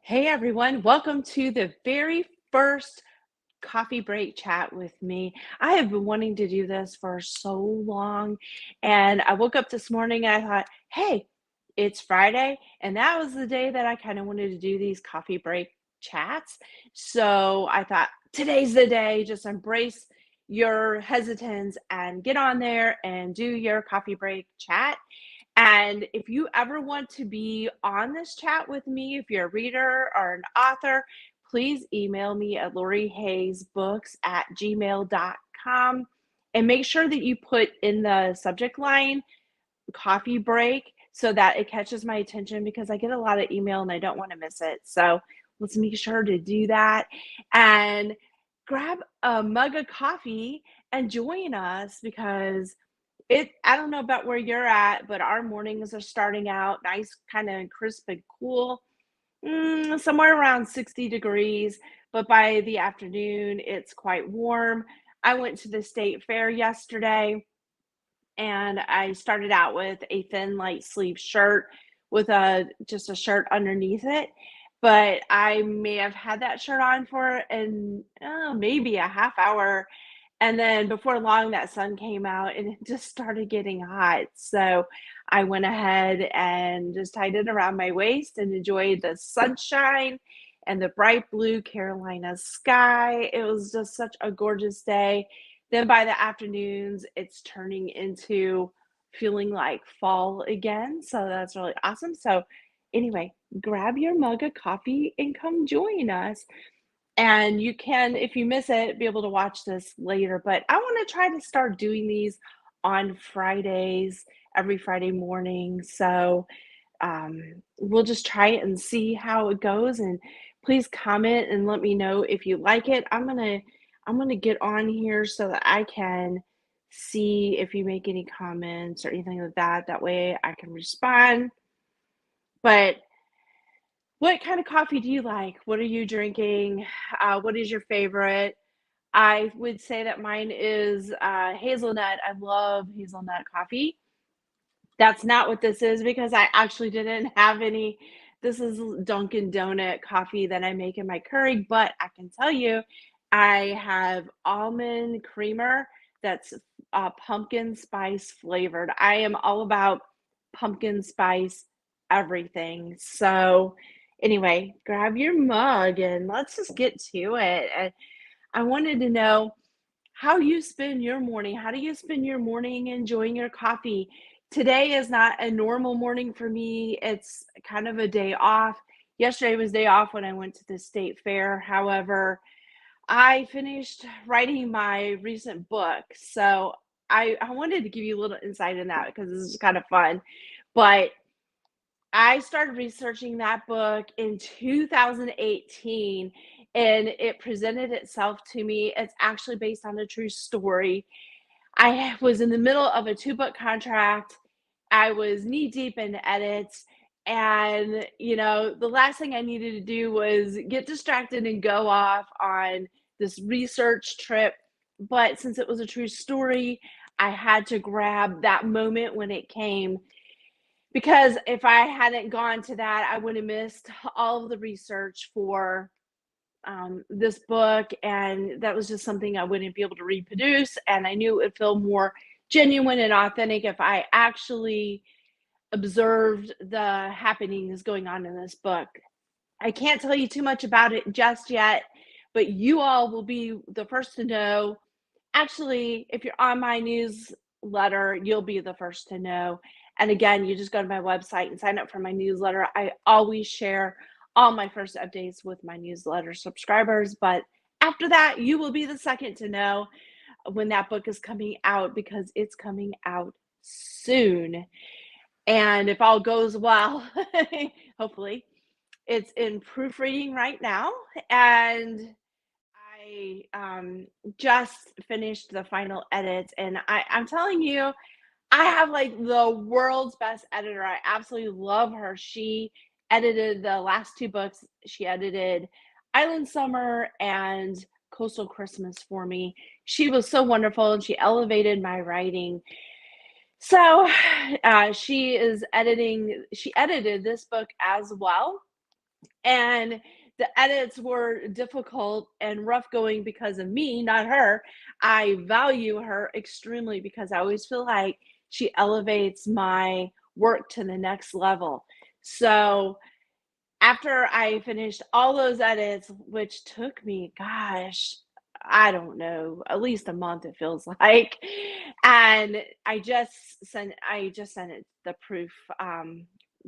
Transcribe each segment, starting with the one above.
Hey everyone, welcome to the very first coffee break chat with me. I have been wanting to do this for so long, and I woke up this morning and I thought, hey, it's Friday, and that was the day that I kind of wanted to do these coffee break chats. So I thought, today's the day, just embrace your hesitance and get on there and do your coffee break chat. And if you ever want to be on this chat with me, if you're a reader or an author, please email me at lorihaysbooks@gmail.com and make sure that you put in the subject line coffee break so that it catches my attention because I get a lot of email and I don't want to miss it. So let's make sure to do that and grab a mug of coffee and join us because I don't know about where you're at, but our mornings are starting out nice, kind of crisp and cool, somewhere around 60 degrees. But by the afternoon, it's quite warm. I went to the state fair yesterday and I started out with a thin light sleeve shirt with a just a shirt underneath it. But I may have had that shirt on for maybe a half hour, and then before long, that sun came out and it just started getting hot. So I went ahead and just tied it around my waist and enjoyed the sunshine and the bright blue Carolina sky. It was just such a gorgeous day. Then by the afternoons, it's turning into feeling like fall again. So that's really awesome. So, anyway, grab your mug of coffee and come join us. And you can, if you miss it, be able to watch this later. But I want to try to start doing these on Fridays, every Friday morning. So we'll just try it and see how it goes. And please comment and let me know if you like it. I'm gonna get on here so that I can see if you make any comments or anything like that. That way I can respond. But what kind of coffee do you like? What are you drinking? What is your favorite? I would say that mine is hazelnut. I love hazelnut coffee. That's not what this is because I actually didn't have any. This is Dunkin' Donut coffee that I make in my Keurig, but I can tell you, I have almond creamer that's pumpkin spice flavored. I am all about pumpkin spice everything. So, anyway, grab your mug and let's just get to it. And I wanted to know how you spend your morning. How do you spend your morning enjoying your coffee? Today is not a normal morning for me. It's kind of a day off. Yesterday was day off when I went to the state fair. However, I finished writing my recent book. So I wanted to give you a little insight in that because this is kind of fun. But I started researching that book in 2018 and it presented itself to me. It's actually based on a true story. I was in the middle of a two-book contract. I was knee deep in edits, and, the last thing I needed to do was get distracted and go off on this research trip, but since it was a true story, I had to grab that moment when it came, because if I hadn't gone to that, I would have missed all of the research for this book, and that was just something I wouldn't be able to reproduce. And I knew it would feel more genuine and authentic if I actually observed the happenings going on in this book. I can't tell you too much about it just yet, but you all will be the first to know. Actually, if you're on my newsletter, you'll be the first to know. And again, you just go to my website and sign up for my newsletter. I always share all my first updates with my newsletter subscribers. But after that, you will be the second to know when that book is coming out because it's coming out soon. And if all goes well, hopefully, it's in proofreading right now. And I just finished the final edits, and I'm telling you, I have like the world's best editor. I absolutely love her. She edited the last two books. She edited Island Summer and Coastal Christmas for me. She was so wonderful, and she elevated my writing. So she edited this book as well. and the edits were difficult and rough going because of me, not her. I value her extremely because I always feel like she elevates my work to the next level. So after I finished all those edits, which took me, gosh, I don't know, at least a month it feels like. And I just sent it the proof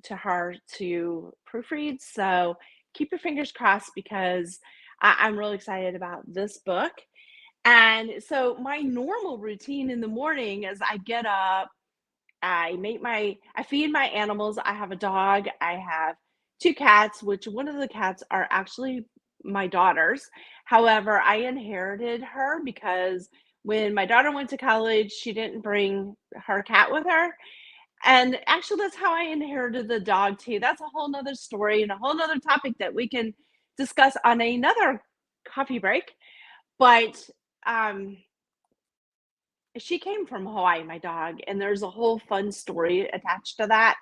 to her to proofread. So keep your fingers crossed because I'm really excited about this book. And so my normal routine in the morning is I get up, I feed my animals. I have a dog. I have 2 cats, which one of the cats are actually my daughter's. However, I inherited her because when my daughter went to college, she didn't bring her cat with her. And actually, that's how I inherited the dog too. That's a whole nother story and a whole nother topic that we can discuss on another coffee break. But um, she came from Hawaii, my dog, and there's a whole fun story attached to that.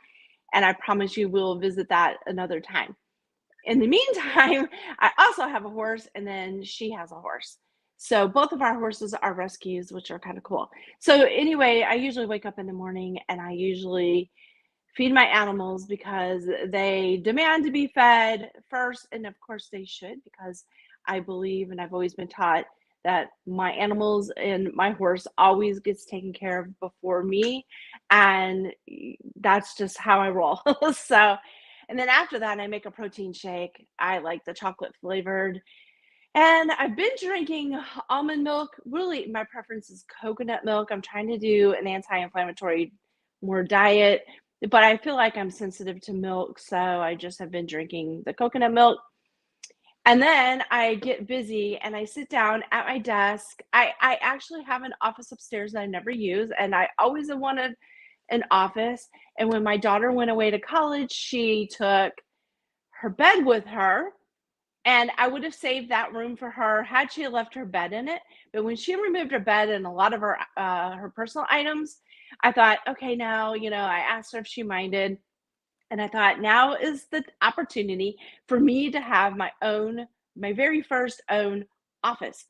And I promise you we'll visit that another time. In the meantime, I also have a horse, and then she has a horse. So both of our horses are rescues, which are kind of cool. So anyway, I usually wake up in the morning and I usually feed my animals because they demand to be fed first. And of course, they should, because I believe and I've always been taught that my animals and my horse always gets taken care of before me. And that's just how I roll. So, and then after that, I make a protein shake. I like the chocolate flavored. And I've been drinking almond milk. Really, my preference is coconut milk. I'm trying to do an anti-inflammatory more diet, but I feel like I'm sensitive to milk, so I just have been drinking the coconut milk. And then I get busy and I sit down at my desk. I actually have an office upstairs that I never use, and I always have wanted an office. And when my daughter went away to college, she took her bed with her, and I would have saved that room for her had she left her bed in it. But when she removed her bed and a lot of her personal items, I thought, okay, now, I asked her if she minded. And I thought, now is the opportunity for me to have my very first own office.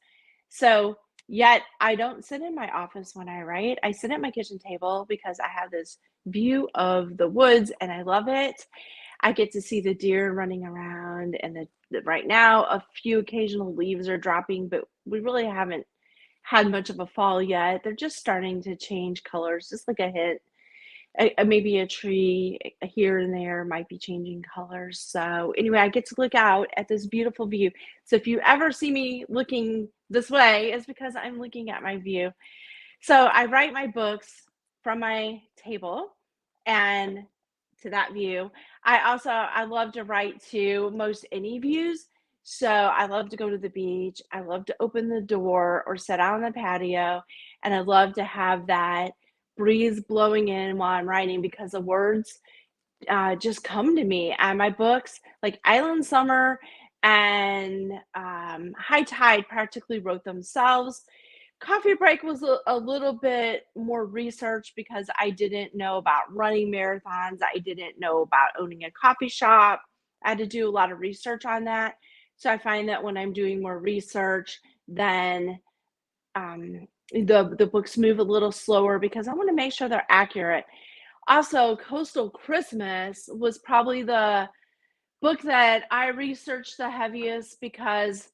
So, yet I don't sit in my office when I write. I sit at my kitchen table because I have this view of the woods and I love it. I get to see the deer running around, and right now a few occasional leaves are dropping, but we really haven't had much of a fall yet. They're just starting to change colors, just like a hint. Maybe a tree here and there might be changing colors. So anyway, I get to look out at this beautiful view. So if you ever see me looking this way, it's because I'm looking at my view. So I write my books from my table and to that view. I love to write to most any views. So I love to go to the beach. I love to open the door or sit out on the patio. And I love to have that breeze blowing in while I'm writing because the words just come to me. And my books, like Island Summer and High Tide, practically wrote themselves. Coffee Break was a little bit more research because I didn't know about running marathons. I didn't know about owning a coffee shop. I had to do a lot of research on that. So I find that when I'm doing more research, then the books move a little slower because I want to make sure they're accurate. Also, Coastal Christmas was probably the book that I researched the heaviest because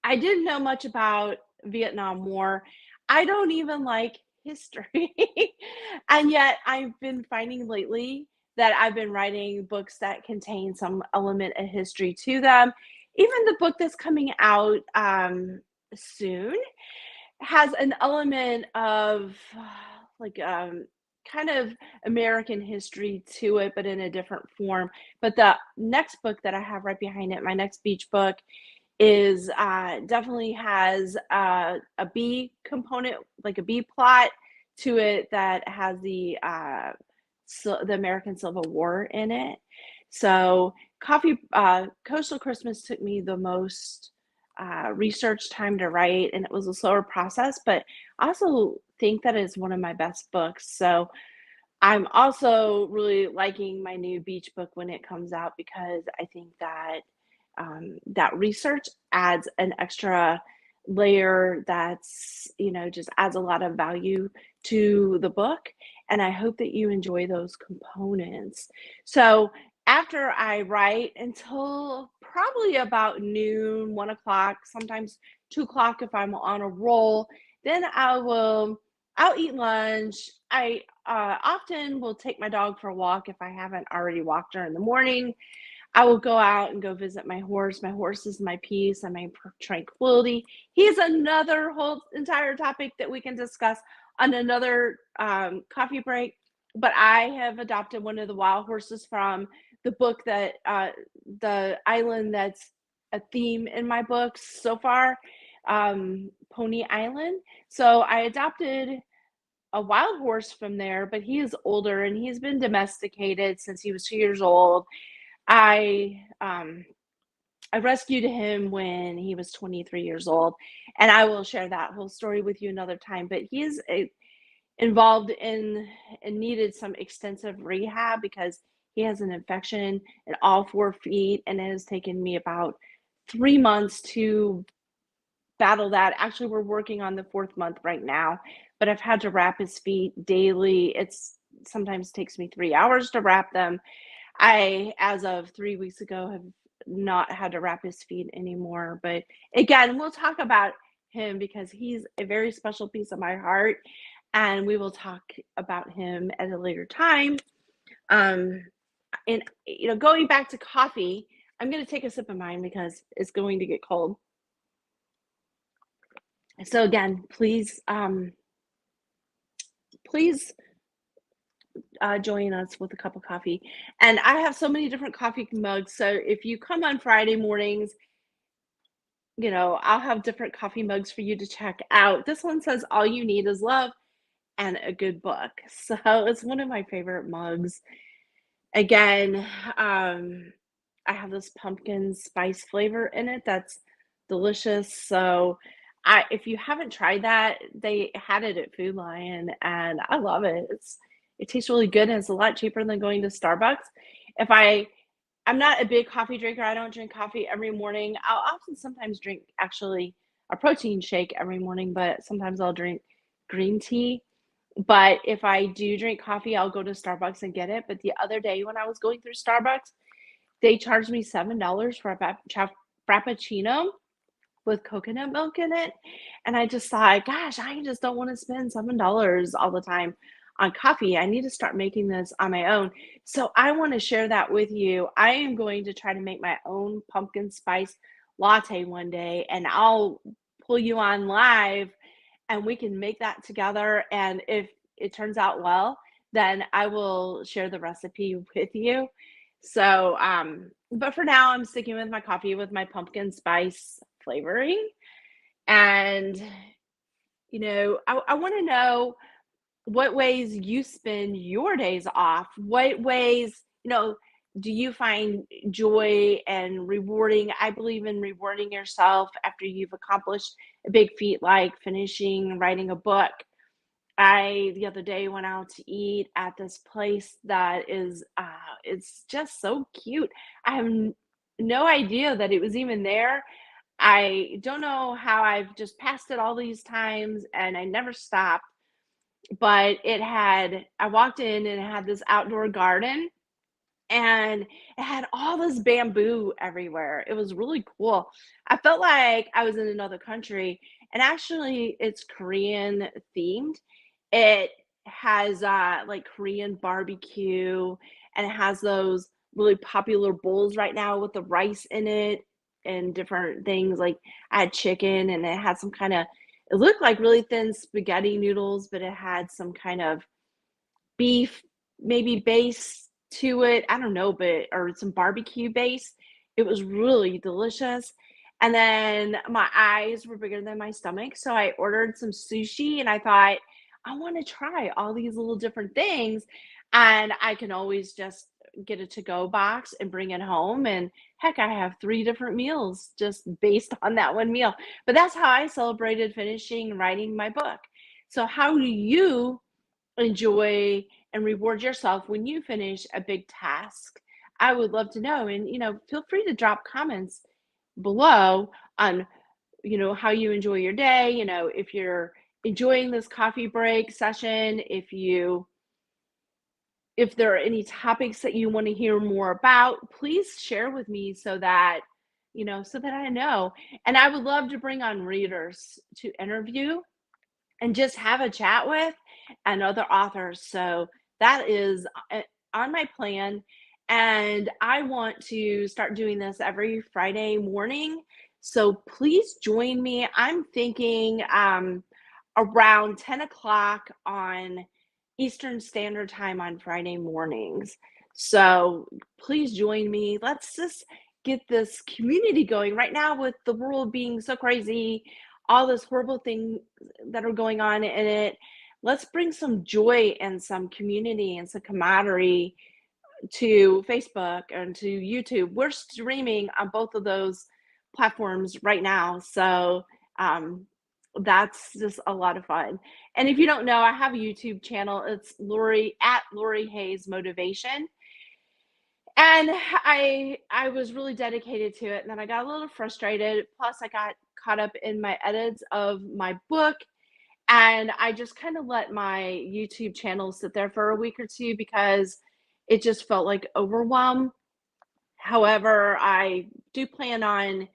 I didn't know much about Vietnam War. I don't even like history. And yet I've been finding lately that I've been writing books that contain some element of history to them. Even the book that's coming out soon has an element of like kind of American history to it, but in a different form. But the next book that I have right behind it, my next beach book, is definitely has a B component, like a B plot to it that has the American Civil War in it. So Coastal Christmas took me the most research time to write, and it was a slower process, but I also think that is one of my best books. So I'm also really liking my new beach book when it comes out because I think that that research adds an extra layer that's, just adds a lot of value to the book. And I hope that you enjoy those components. So after I write until probably about noon, 1 o'clock, sometimes 2 o'clock if I'm on a roll, then I'll eat lunch. I often will take my dog for a walk if I haven't already walked her in the morning. I will go out and go visit my horse. My horse is my peace and my tranquility. He's another whole entire topic that we can discuss on another coffee break. But I have adopted one of the wild horses from the book that the island that's a theme in my books so far, Pony Island. So I adopted a wild horse from there, but he is older and he's been domesticated since he was 2 years old. I I rescued him when he was 23 years old, and I will share that whole story with you another time. But he is involved in and needed some extensive rehab because he has an infection in all 4 feet, and it has taken me about 3 months to battle that. Actually, we're working on the fourth month right now, but I've had to wrap his feet daily. It's sometimes takes me 3 hours to wrap them. I, as of 3 weeks ago, have not had to wrap his feet anymore. But again, we'll talk about him because he's a very special piece of my heart, and we will talk about him at a later time. Um, and going back to coffee, I'm going to take a sip of mine because it's going to get cold. So again, please join us with a cup of coffee. And I have so many different coffee mugs. So if you come on Friday mornings, I'll have different coffee mugs for you to check out. This one says, "All you need is love and a good book." So it's one of my favorite mugs. Again, I have this pumpkin spice flavor in it that's delicious. So if you haven't tried that, they had it at Food Lion and I love it. It tastes really good and it's a lot cheaper than going to Starbucks. If I'm not a big coffee drinker. I don't drink coffee every morning. I'll often sometimes drink actually a protein shake every morning, but sometimes I'll drink green tea. But if I do drink coffee, I'll go to Starbucks and get it. But the other day when I was going through Starbucks, they charged me $7 for a frappuccino with coconut milk in it. And I just thought, gosh, I just don't want to spend $7 all the time on coffee. I need to start making this on my own. So I want to share that with you. I am going to try to make my own pumpkin spice latte one day, and I'll pull you on live and we can make that together. And if it turns out well, then I will share the recipe with you. So, but for now, I'm sticking with my coffee with my pumpkin spice flavoring. And, I want to know what ways you spend your days off. What ways, do you find joy and rewarding? I believe in rewarding yourself after you've accomplished a big feat like finishing and writing a book. I the other day went out to eat at this place that is it's just so cute. I have no idea that it was even there. I don't know how I've just passed it all these times and I never stopped, but I walked in and it had this outdoor garden and it had all this bamboo everywhere. It was really cool. I felt like I was in another country, and actually, it's Korean themed. It has like Korean barbecue, and it has those really popular bowls right now with the rice in it and different things. Like I had chicken, and it had some kind of, it looked like really thin spaghetti noodles, but it had some kind of beef, maybe base to it. I don't know, but or some barbecue base. It was really delicious. And then my eyes were bigger than my stomach, so I ordered some sushi and I thought, I want to try all these little different things. And I can always just get a to-go box and bring it home. And heck, I have 3 different meals just based on that one meal. But that's how I celebrated finishing writing my book. So how do you enjoy and reward yourself when you finish a big task. I would love to know. And, feel free to drop comments below on, how you enjoy your day, if you're enjoying this coffee break session, if there are any topics that you want to hear more about, please share with me so that I know. And I would love to bring on readers to interview and just have a chat with and other authors. So that is on my plan. And I want to start doing this every Friday morning. So please join me. I'm thinking around 10 o'clock on Eastern Standard Time on Friday mornings. So please join me. Let's just get this community going right now with the world being so crazy, all this horrible thing that are going on in it. Let's bring some joy and some community and some camaraderie to Facebook and to YouTube. We're streaming on both of those platforms right now. So that's just a lot of fun. And if you don't know, I have a YouTube channel. It's Lori Hayes Motivation. And I was really dedicated to it. And then I got a little frustrated. Plus, I got caught up in my edits of my book. And I just kind of let my YouTube channel sit there for a week or two because it just felt like overwhelm. However, I do plan on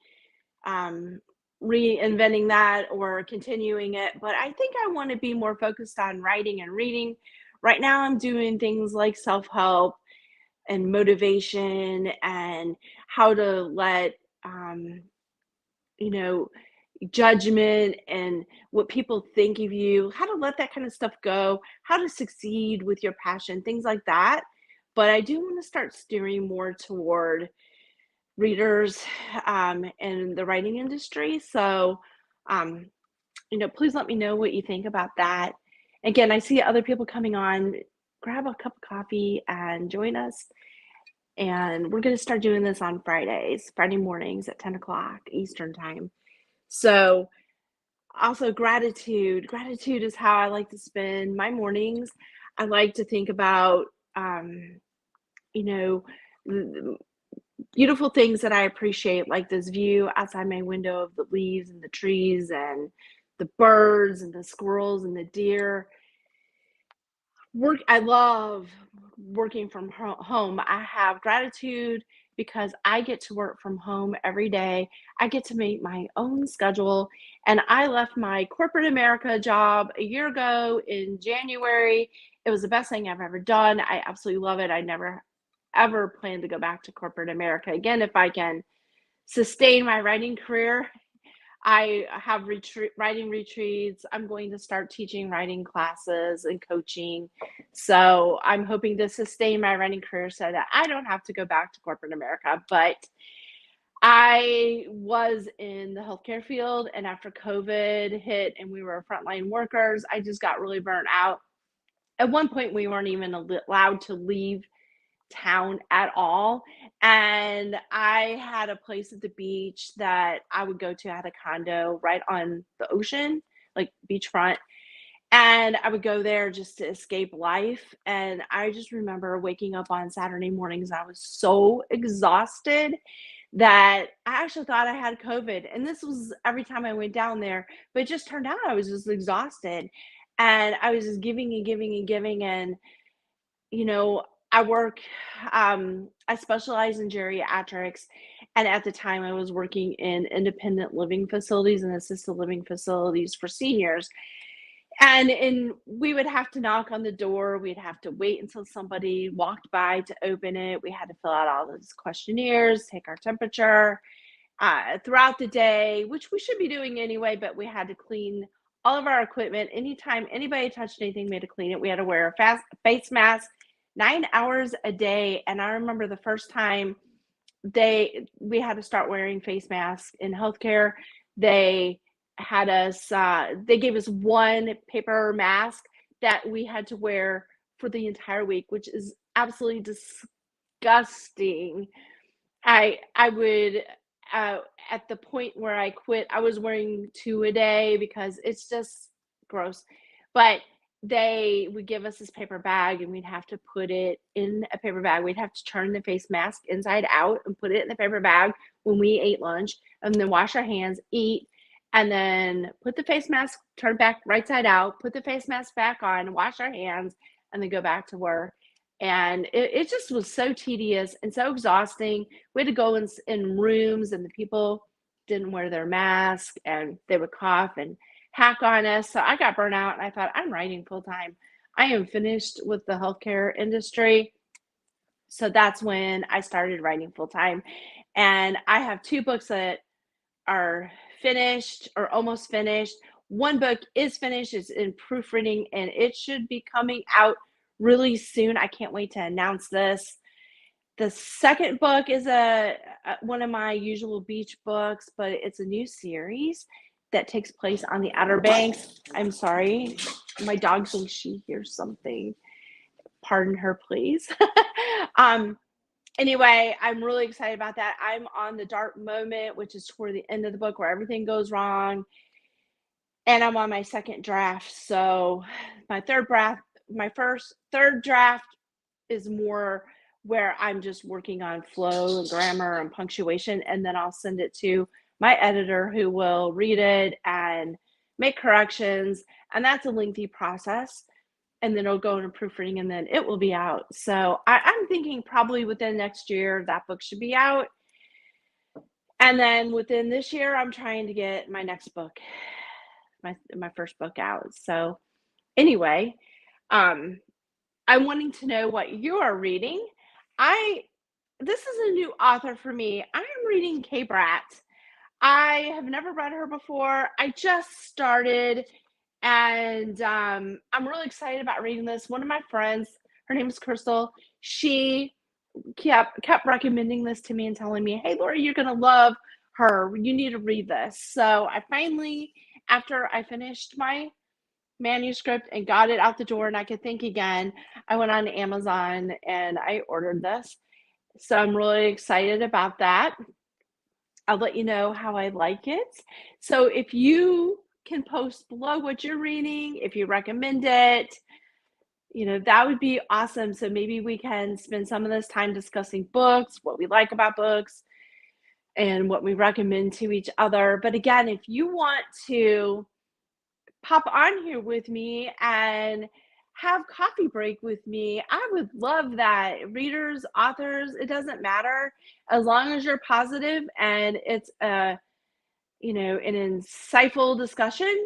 reinventing that or continuing it. But I think I want to be more focused on writing and reading. Right now, I'm doing things like self help and motivation and how to let, you know, judgment and what people think of you, how to let that kind of stuff go, how to succeed with your passion, things like that. But I do want to start steering more toward readers in the writing industry. So, um, please let me know what you think about that. Again, I see other people coming on. Grab a cup of coffee and join us. And we're going to start doing this on Friday mornings at 10 o'clock Eastern time. So, also gratitude. Gratitude is how I like to spend my mornings. I like to think about, you know, beautiful things that I appreciate, like this view outside my window of the leaves and the trees and the birds and the squirrels and the deer. I love working from home. I have gratitude because I get to work from home every day. I get to make my own schedule. And I left my corporate America job a year ago in January. It was the best thing I've ever done. I absolutely love it. I never ever plan to go back to corporate America again if I can sustain my writing career. I have writing retreats. I'm going to start teaching writing classes and coaching. So I'm hoping to sustain my writing career so that I don't have to go back to corporate America. But I was in the healthcare field, and after COVID hit and we were frontline workers, I just got really burnt out. At one point, we weren't even allowed to leave town at all. And I had a place at the beach that I would go to. I had a condo right on the ocean, like beachfront. And I would go there just to escape life. And I just remember waking up on Saturday mornings. I was so exhausted that I actually thought I had COVID. And this was every time I went down there, but it just turned out I was just exhausted. And I was just giving and giving and giving. And you know, I work, I specialize in geriatrics. And at the time, I was working in independent living facilities and assisted living facilities for seniors. And we would have to knock on the door. We'd have to wait until somebody walked by to open it. We had to fill out all those questionnaires, take our temperature throughout the day, which we should be doing anyway, but we had to clean all of our equipment. Anytime anybody touched anything, we had to clean it. We had to wear a face mask 9 hours a day. And I remember the first time we had to start wearing face masks in healthcare. They they gave us one paper mask that we had to wear for the entire week, which is absolutely disgusting. I would at the point where I quit, I was wearing two a day because it's just gross. But they would give us this paper bag and we'd have to put it in a paper bag. We'd have to turn the face mask inside out and put it in the paper bag when we ate lunch, and then wash our hands, eat, and then put the face mask, turn back right side out, put the face mask back on, wash our hands, and then go back to work. And it just was so tedious and so exhausting. We had to go in rooms and the people didn't wear their mask and they would cough and hack on us. So I got burnt out and I thought, I'm writing full time. I am finished with the healthcare industry. So that's when I started writing full time. And I have 2 books that are finished or almost finished. One book is finished, it's in proofreading, and it should be coming out really soon. I can't wait to announce this. The second book is one of my usual beach books, but it's a new series that takes place on the Outer Banks. I'm sorry, my dog thinks she hears something. Pardon her, please. um, anyway, I'm really excited about that. I'm on the dark moment, which is toward the end of the book where everything goes wrong, and I'm on my second draft. So third draft is more where I'm just working on flow and grammar and punctuation, and then I'll send it to my editor who will read it and make corrections, and that's a lengthy process. And then it'll go into proofreading and then it will be out. So I'm thinking probably within next year that book should be out. And then within this year, I'm trying to get my next book, my first book out. So anyway, um, I'm wanting to know what you are reading. I This is a new author for me. I am reading Kay Bratt. I have never read her before. I just started, and I'm really excited about reading this. One of my friends, her name is Crystal. She kept recommending this to me and telling me, "Hey, Lori, you're gonna love her. You need to read this." So I finally, after I finished my manuscript and got it out the door and I could think again, I went on Amazon and I ordered this. So I'm really excited about that. I'll let you know how I like it. So if you can post below what you're reading, if you recommend it, that would be awesome. So maybe we can spend some of this time discussing books, what we like about books, and what we recommend to each other. But again, if you want to pop on here with me and have coffee break with me, I would love that. Readers, authors, it doesn't matter as long as you're positive and it's an insightful discussion,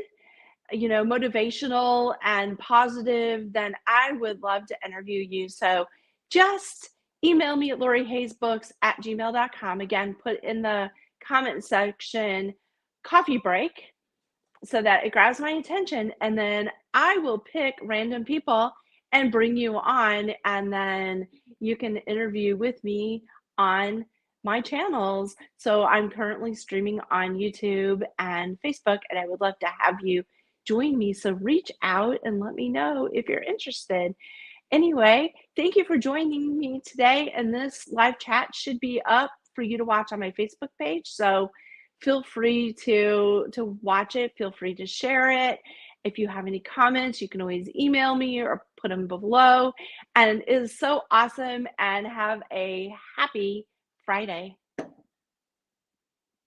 motivational and positive, then I would love to interview you. So just email me at lorihayesbooks@gmail.com. Again, put in the comment section coffee break so that it grabs my attention, and then I will pick random people and bring you on, and then you can interview with me on my channels. So I'm currently streaming on YouTube and Facebook, and I would love to have you join me. So reach out and let me know if you're interested. Anyway, thank you for joining me today, and this live chat should be up for you to watch on my Facebook page. So feel free to watch it. Feel free to share it. If you have any comments, you can always email me or put them below. And it is so awesome, and have a happy Friday.